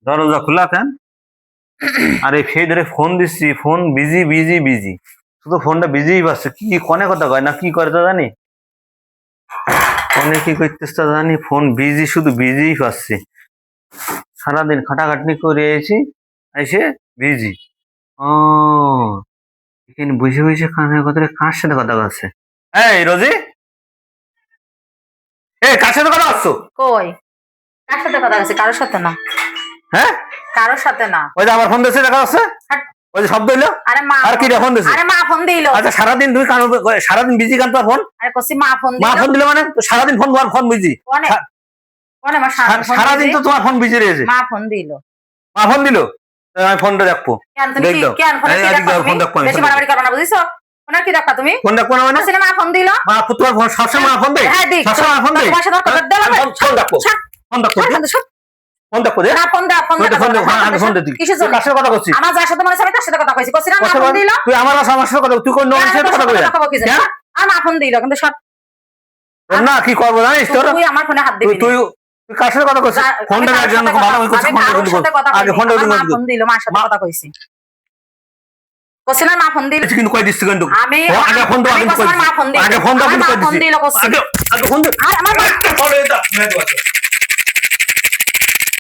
দরজা খোলা কেন? আরে সেই ধরে ফোন দিচ্ছি, ফোন বিজি বিজি বিজি, শুধু ফোনটা বিজিই পাচ্ছে। কি কনে কথা কয় না কি করে তা জানি, ফোনে কি করতেছে তা জানি, ফোন বিজি, শুধু বিজিই পাচ্ছি। সারাদিন খাটাখাটনি করে এসেছি, এসে বিজি। ও এখানে বুঝে বুঝে কানের কথা, কার সাথে কথা বলছে? এই রোজি, কার সাথে কথা বলছো? কই কার সাথে কথা আছে? কারোর সাথে না। হ্যাঁ, কারোর সাথে না। ওই যে আমার ফোন দিচ্ছে দেখা যাচ্ছে, ওই যে শব্দ হইলো। আরে মা, আর কি ফোন দিচ্ছে? আরে মা ফোন দিল। আচ্ছা সারাদিন তুমি কান, সারাদিন বিজি কান তোমার ফোন? আরে কসি মা ফোন দিল। মা ফোন দিল মানে সারাদিন ফোন, তোমার ফোন বিজি। কোনে কোনে মা সারাদিন তো তোমার ফোন বিজি রয়েছে। মা ফোন দিল। মা ফোন দিল, আমি ফোনটা রাখবো। কেন তুমি কেন ফোন দেখো? বেশি বাড়াবাড়ি করো না, বুঝিছো? ফোন কি রাখবা তুমি? ফোন রাখবো না মানে? আসলে মা ফোন দিল। মা তোমার ফোন সবসময় মা ফোন দেয়? হ্যাঁ দিই, সবসময় ফোন দেয়। তোমার সাথে কথা দিলাম। ফোন রাখবো, ফোন রাখবো, ফোন রাখবো দে। না ফোন দাও, ফোন দাও, ফোন দে, আমি ফোন দে। তুই কিসের জন্য? কার সাথে কথা করছিস? আমার যার সাথে মনে আছে আমি তার সাথে কথা কইছি। কইছি না মা ফোন দিল। তুই আমার সাথে কথা, তুই কোন নন সাথে কথা কইছিস? কেন? আর মা ফোন দিল কিন্তু সব না কি করব জানিস তোর? তুই আমার ফোনে হাত দিবি। তুই তুই কার সাথে কথা কইছিস? ফোনটা রাখ, জন্য ভালো হই করছিস। আগে ফোনটা মা ফোন দিল, মার সাথে কথা কইছি। কইছি না মা ফোন দিল। কিন্তু কই দিছিস কিন্তু? আমি আগে ফোন দাও, আগে মা ফোন দিল। আগে ফোন দাও, আগে ফোন দিল কইছি। আগে ফোন দাও। আর আমার